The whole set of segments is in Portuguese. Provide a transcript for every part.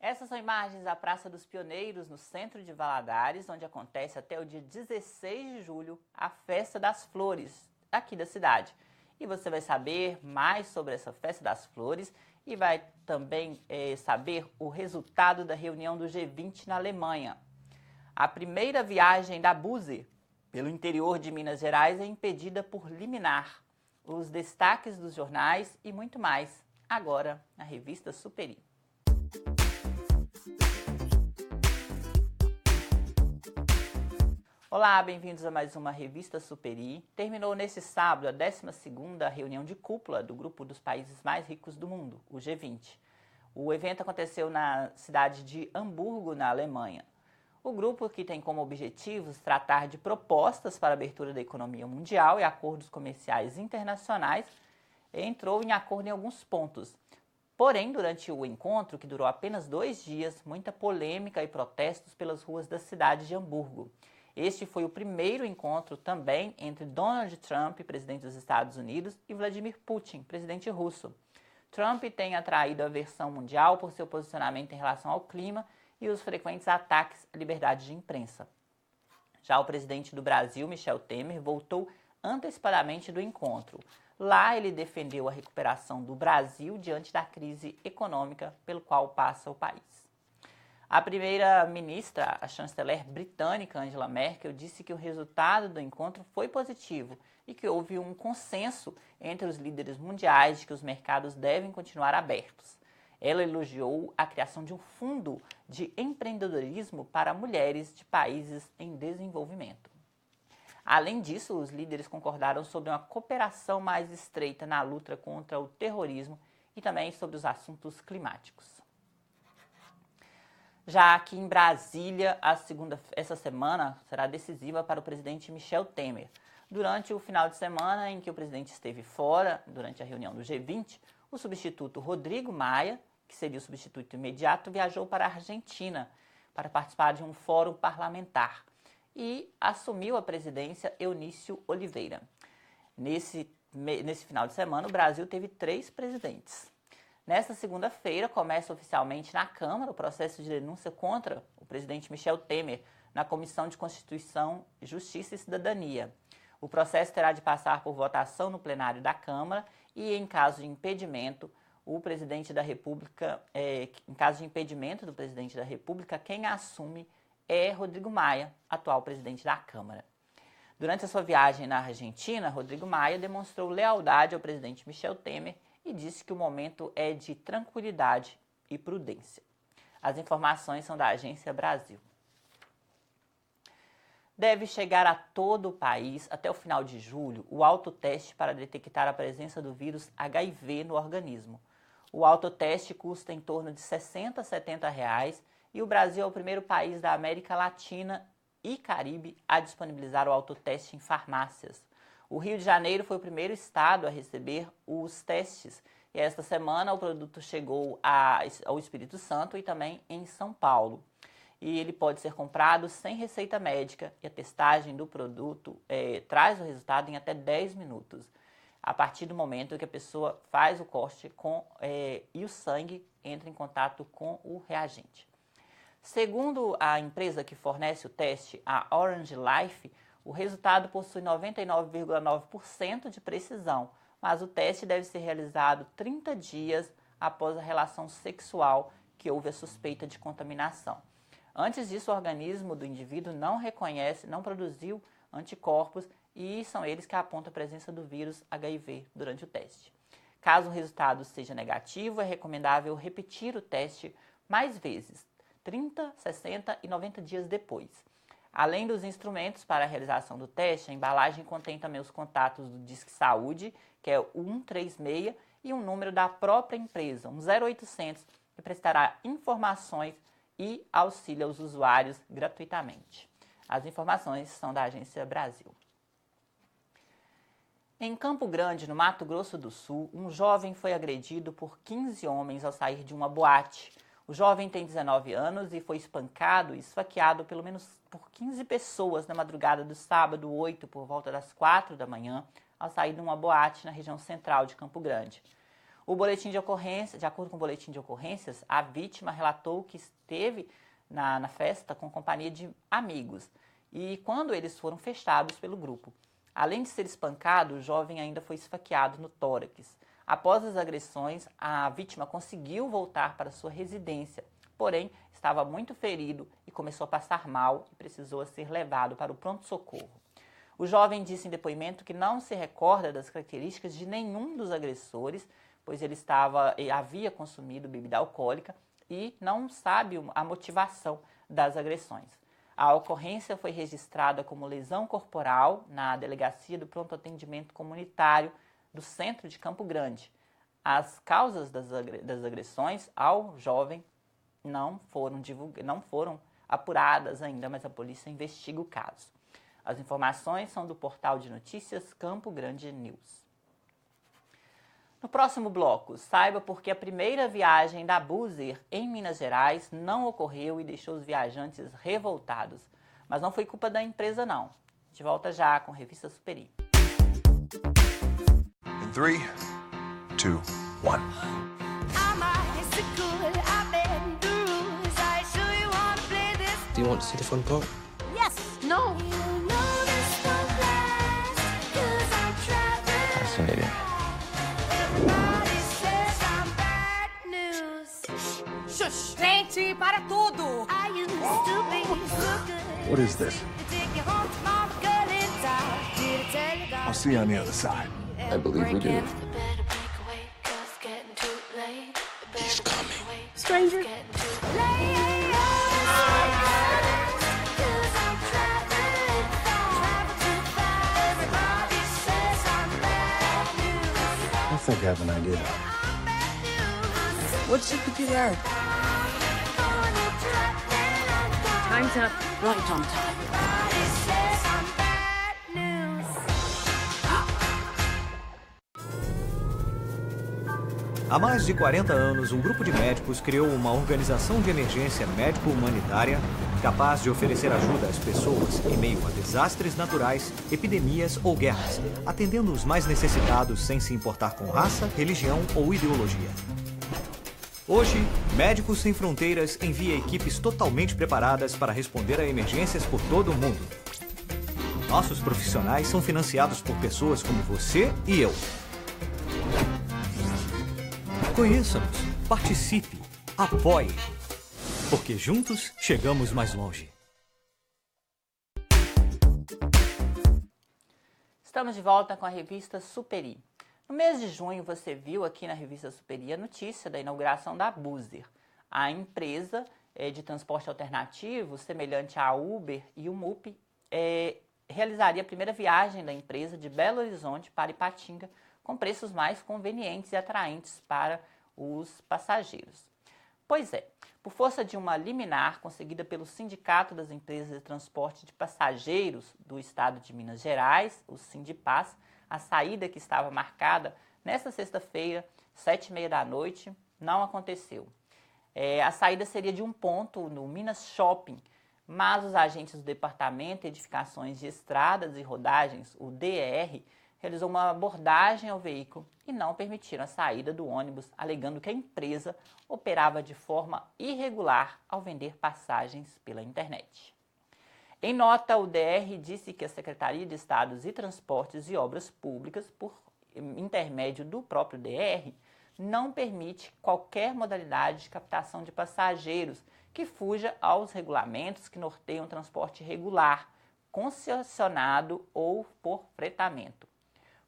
Essas são imagens da Praça dos Pioneiros, no centro de Valadares, onde acontece até o dia 16 de julho a Festa das Flores, aqui da cidade. E você vai saber mais sobre essa Festa das Flores e vai também saber o resultado da reunião do G20 na Alemanha. A primeira viagem da Búzios pelo interior de Minas Gerais é impedida por liminar. Os destaques dos jornais e muito mais, agora na Revista Superi. Olá, bem-vindos a mais uma Revista Superi. Terminou nesse sábado a 12ª reunião de cúpula do grupo dos países mais ricos do mundo, o G20. O evento aconteceu na cidade de Hamburgo, na Alemanha. O grupo, que tem como objetivos tratar de propostas para a abertura da economia mundial e acordos comerciais internacionais, entrou em acordo em alguns pontos. Porém, durante o encontro, que durou apenas 2 dias, muita polêmica e protestos pelas ruas da cidade de Hamburgo. Este foi o primeiro encontro também entre Donald Trump, presidente dos Estados Unidos, e Vladimir Putin, presidente russo. Trump tem atraído a aversão mundial por seu posicionamento em relação ao clima e os frequentes ataques à liberdade de imprensa. Já o presidente do Brasil, Michel Temer, voltou antecipadamente do encontro. Lá ele defendeu a recuperação do Brasil diante da crise econômica pelo qual passa o país. A primeira-ministra, a chanceler britânica Angela Merkel, disse que o resultado do encontro foi positivo e que houve um consenso entre os líderes mundiais de que os mercados devem continuar abertos. Ela elogiou a criação de um fundo de empreendedorismo para mulheres de países em desenvolvimento. Além disso, os líderes concordaram sobre uma cooperação mais estreita na luta contra o terrorismo e também sobre os assuntos climáticos. Já aqui em Brasília, essa semana será decisiva para o presidente Michel Temer. Durante o final de semana em que o presidente esteve fora, durante a reunião do G20, o substituto Rodrigo Maia, que seria o substituto imediato, viajou para a Argentina para participar de um fórum parlamentar e assumiu a presidência Eunício Oliveira. Nesse final de semana, o Brasil teve 3 presidentes. Nesta segunda-feira, começa oficialmente na Câmara o processo de denúncia contra o presidente Michel Temer na Comissão de Constituição, Justiça e Cidadania. O processo terá de passar por votação no plenário da Câmara e, em caso de impedimento, o presidente da República, em caso de impedimento do presidente da República, quem assume é Rodrigo Maia, atual presidente da Câmara. Durante a sua viagem na Argentina, Rodrigo Maia demonstrou lealdade ao presidente Michel Temer e disse que o momento é de tranquilidade e prudência. As informações são da Agência Brasil. Deve chegar a todo o país, até o final de julho, o autoteste para detectar a presença do vírus HIV no organismo. O autoteste custa em torno de R$ 60 a R$ 70 e o Brasil é o primeiro país da América Latina e Caribe a disponibilizar o autoteste em farmácias. O Rio de Janeiro foi o primeiro estado a receber os testes e esta semana o produto chegou ao Espírito Santo e também em São Paulo. E ele pode ser comprado sem receita médica e a testagem do produto traz o resultado em até 10 minutos. A partir do momento que a pessoa faz o corte e o sangue entra em contato com o reagente. Segundo a empresa que fornece o teste, a Orange Life, o resultado possui 99,9% de precisão, mas o teste deve ser realizado 30 dias após a relação sexual que houve a suspeita de contaminação. Antes disso, o organismo do indivíduo não produziu anticorpos e são eles que apontam a presença do vírus HIV durante o teste. Caso o resultado seja negativo, é recomendável repetir o teste mais vezes, 30, 60 e 90 dias depois. Além dos instrumentos para a realização do teste, a embalagem contém também os contatos do Disque Saúde, que é o 136, e um número da própria empresa, um 0800, que prestará informações e auxílio aos usuários gratuitamente. As informações são da Agência Brasil. Em Campo Grande, no Mato Grosso do Sul, um jovem foi agredido por 15 homens ao sair de uma boate. O jovem tem 19 anos e foi espancado e esfaqueado pelo menos por 15 pessoas na madrugada do sábado 8, por volta das 4 da manhã, ao sair de uma boate na região central de Campo Grande. O boletim de ocorrência, de acordo com o boletim de ocorrências, a vítima relatou que esteve na festa com companhia de amigos e quando eles foram fechados pelo grupo. Além de ser espancado, o jovem ainda foi esfaqueado no tórax. Após as agressões, a vítima conseguiu voltar para sua residência, porém estava muito ferido e começou a passar mal e precisou ser levado para o pronto-socorro. O jovem disse em depoimento que não se recorda das características de nenhum dos agressores, pois ele havia consumido bebida alcoólica e não sabe a motivação das agressões. A ocorrência foi registrada como lesão corporal na Delegacia do Pronto Atendimento Comunitário do Centro de Campo Grande. As causas das agressões ao jovem não foram apuradas ainda, mas a polícia investiga o caso. As informações são do portal de notícias Campo Grande News. No próximo bloco, saiba por que a primeira viagem da Buser em Minas Gerais não ocorreu e deixou os viajantes revoltados. Mas não foi culpa da empresa, não. A gente volta já com a Revista Superi. 3, 2, 1. Do you want to see the fun part? Yes! No! Fascinating. Shush! Gente, para tudo! What is this? I'll see you on the other side. I believe we do. He's coming. Stranger? I think I have an idea. What's up with you there? Time's up. Right on time. Há mais de 40 anos, um grupo de médicos criou uma organização de emergência médico-humanitária capaz de oferecer ajuda às pessoas em meio a desastres naturais, epidemias ou guerras, atendendo os mais necessitados sem se importar com raça, religião ou ideologia. Hoje, Médicos Sem Fronteiras envia equipes totalmente preparadas para responder a emergências por todo o mundo. Nossos profissionais são financiados por pessoas como você e eu. Conheça-nos, participe, apoie, porque juntos chegamos mais longe. Estamos de volta com a Revista Superi. No mês de junho, você viu aqui na Revista Superi a notícia da inauguração da Buser, a empresa de transporte alternativo, semelhante à Uber e o MUP, realizaria a primeira viagem da empresa de Belo Horizonte para Ipatinga, com preços mais convenientes e atraentes para os passageiros. Pois é, por força de uma liminar conseguida pelo Sindicato das Empresas de Transporte de Passageiros do Estado de Minas Gerais, o Sindipaz, a saída que estava marcada nesta sexta-feira, 7h30 da noite, não aconteceu. A saída seria de um ponto no Minas Shopping, mas os agentes do Departamento de Edificações de Estradas e Rodagens, o DER, realizou uma abordagem ao veículo e não permitiram a saída do ônibus, alegando que a empresa operava de forma irregular ao vender passagens pela internet. Em nota, o DR disse que a Secretaria de Estados e Transportes e Obras Públicas, por intermédio do próprio DR, não permite qualquer modalidade de captação de passageiros que fuja aos regulamentos que norteiam o transporte regular, concessionado ou por fretamento.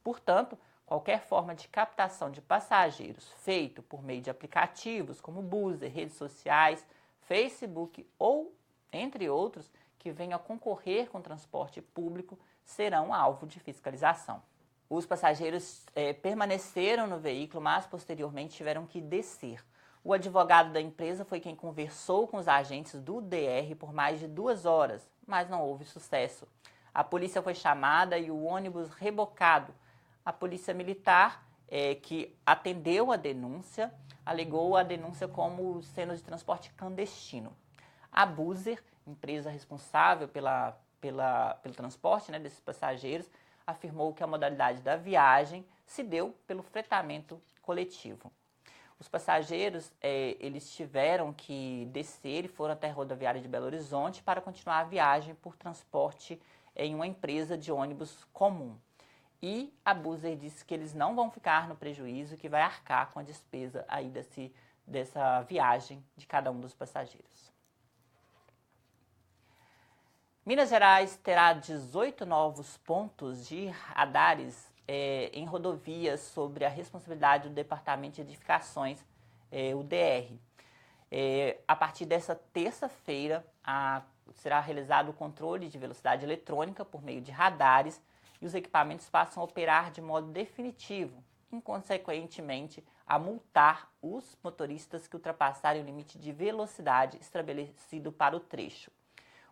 Portanto, qualquer forma de captação de passageiros feito por meio de aplicativos como Buser, redes sociais, Facebook ou, entre outros, que venham a concorrer com o transporte público serão alvo de fiscalização. Os passageiros permaneceram no veículo, mas posteriormente tiveram que descer. O advogado da empresa foi quem conversou com os agentes do DR por mais de 2 horas, mas não houve sucesso. A polícia foi chamada e o ônibus rebocado. A polícia militar, que atendeu a denúncia, alegou a denúncia como sendo de transporte clandestino. A Buser, empresa responsável pelo transporte desses passageiros, afirmou que a modalidade da viagem se deu pelo fretamento coletivo. Os passageiros, eles tiveram que descer e foram até a rodoviária de Belo Horizonte para continuar a viagem por transporte em uma empresa de ônibus comum. E a Buser disse que eles não vão ficar no prejuízo, que vai arcar com a despesa aí dessa viagem de cada um dos passageiros. Minas Gerais terá 18 novos pontos de radares em rodovias sobre a responsabilidade do Departamento de Edificações, o DR. A partir dessa terça-feira, será realizado o controle de velocidade eletrônica por meio de radares e os equipamentos passam a operar de modo definitivo, inconsequentemente a multar os motoristas que ultrapassarem o limite de velocidade estabelecido para o trecho.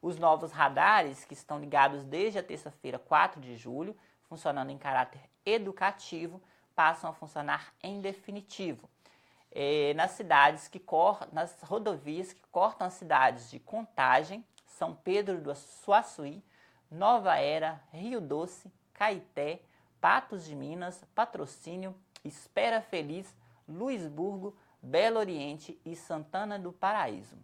Os novos radares, que estão ligados desde a terça-feira, 4 de julho, funcionando em caráter educativo, passam a funcionar em definitivo. Nas rodovias que cortam as cidades de Contagem, São Pedro do Suaçuí, Nova Era, Rio Doce, Caeté, Patos de Minas, Patrocínio, Espera Feliz, Luisburgo, Belo Oriente e Santana do Paraíso.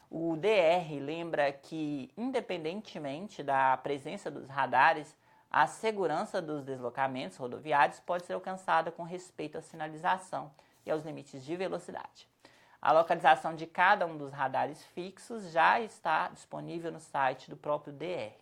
O DR lembra que, independentemente da presença dos radares, a segurança dos deslocamentos rodoviários pode ser alcançada com respeito à sinalização e aos limites de velocidade. A localização de cada um dos radares fixos já está disponível no site do próprio DR.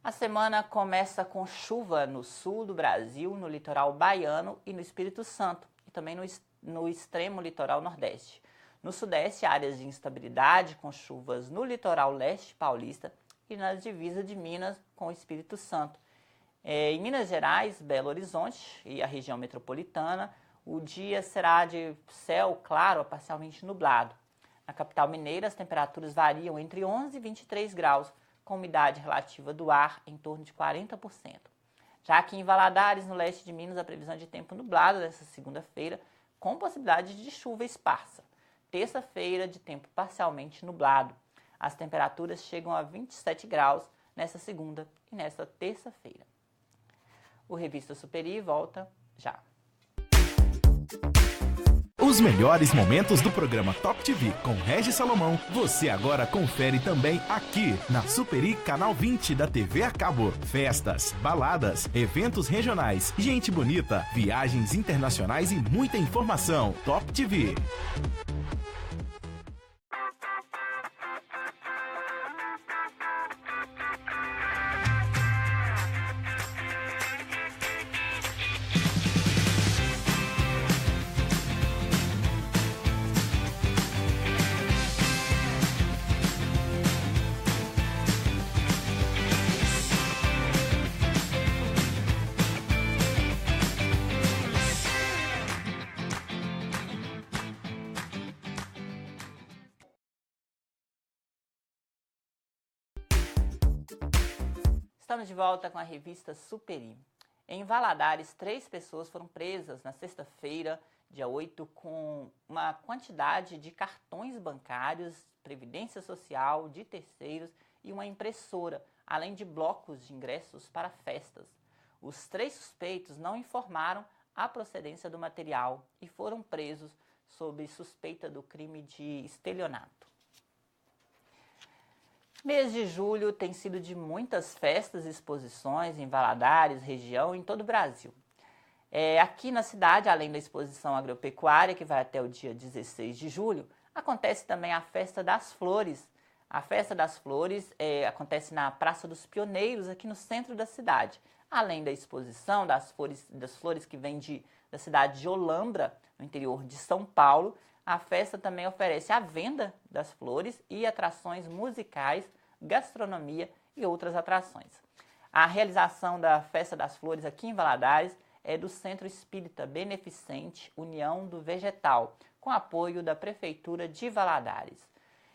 A semana começa com chuva no sul do Brasil, no litoral baiano e no Espírito Santo, e também no extremo litoral nordeste. No sudeste, áreas de instabilidade com chuvas no litoral leste paulista e nas divisas de Minas com o Espírito Santo. Em Minas Gerais, Belo Horizonte e a região metropolitana, o dia será de céu claro a parcialmente nublado. Na capital mineira, as temperaturas variam entre 11 e 23 graus, com umidade relativa do ar em torno de 40%. Já aqui em Valadares, no leste de Minas, a previsão de tempo nublado desta segunda-feira, com possibilidade de chuva esparsa. Terça-feira, de tempo parcialmente nublado. As temperaturas chegam a 27 graus nesta segunda e nesta terça-feira. O Revista Superi volta já. Os melhores momentos do programa Top TV com Regis Salomão, você agora confere também aqui na Superi Canal 20 da TV a cabo. Festas, baladas, eventos regionais, gente bonita, viagens internacionais e muita informação. Top TV. Estamos de volta com a revista Superi. Em Valadares, 3 pessoas foram presas na sexta-feira, dia 8, com uma quantidade de cartões bancários, previdência social, de terceiros e uma impressora, além de blocos de ingressos para festas. Os 3 suspeitos não informaram a procedência do material e foram presos sob suspeita do crime de estelionato. Mês de julho tem sido de muitas festas e exposições em Valadares, região e em todo o Brasil. Aqui na cidade, além da exposição agropecuária, que vai até o dia 16 de julho, acontece também a Festa das Flores. A Festa das Flores acontece na Praça dos Pioneiros, aqui no centro da cidade. Além da exposição das flores que vem da cidade de Olambra, no interior de São Paulo, a festa também oferece a venda das flores e atrações musicais, gastronomia e outras atrações. A realização da Festa das Flores aqui em Valadares é do Centro Espírita Beneficente União do Vegetal, com apoio da Prefeitura de Valadares.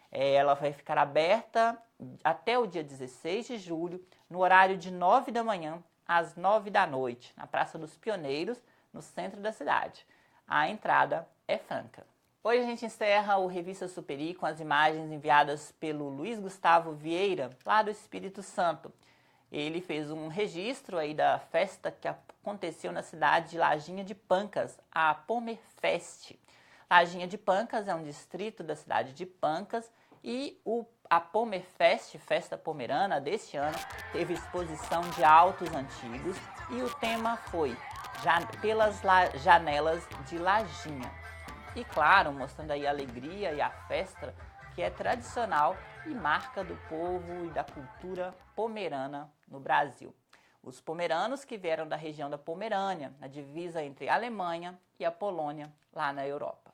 Ela vai ficar aberta até o dia 16 de julho, no horário de 9 da manhã às 9 da noite, na Praça dos Pioneiros, no centro da cidade. A entrada é franca. Hoje a gente encerra o Revista Superi com as imagens enviadas pelo Luiz Gustavo Vieira, lá do Espírito Santo. ele fez um registro aí da festa que aconteceu na cidade de Lajinha de Pancas, a Pomerfest. Lajinha de Pancas é um distrito da cidade de Pancas e a Pomerfest, festa pomerana deste ano, teve exposição de autos antigos e o tema foi Pelas Janelas de Lajinha. E claro, mostrando aí a alegria e a festa que é tradicional e marca do povo e da cultura pomerana no Brasil. Os pomeranos que vieram da região da Pomerânia, na divisa entre a Alemanha e a Polônia, lá na Europa.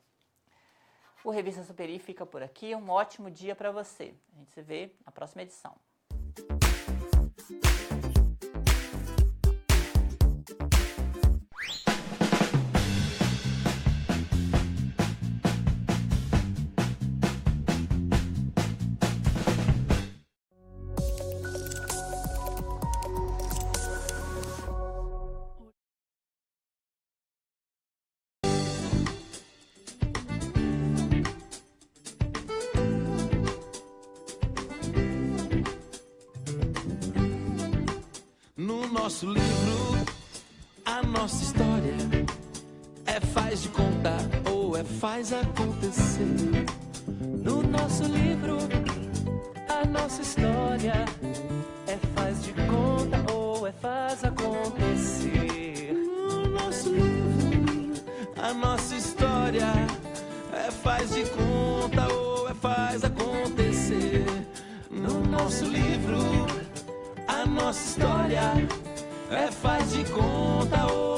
O Revista Superi fica por aqui. Um ótimo dia para você. A gente se vê na próxima edição. No nosso livro, a nossa história é faz de contar ou é faz acontecer. No nosso livro, a nossa história é faz de conta ou é faz acontecer. No nosso livro, a nossa história é faz de conta ou é faz acontecer. No nosso livro, a nossa história é faz de conta ou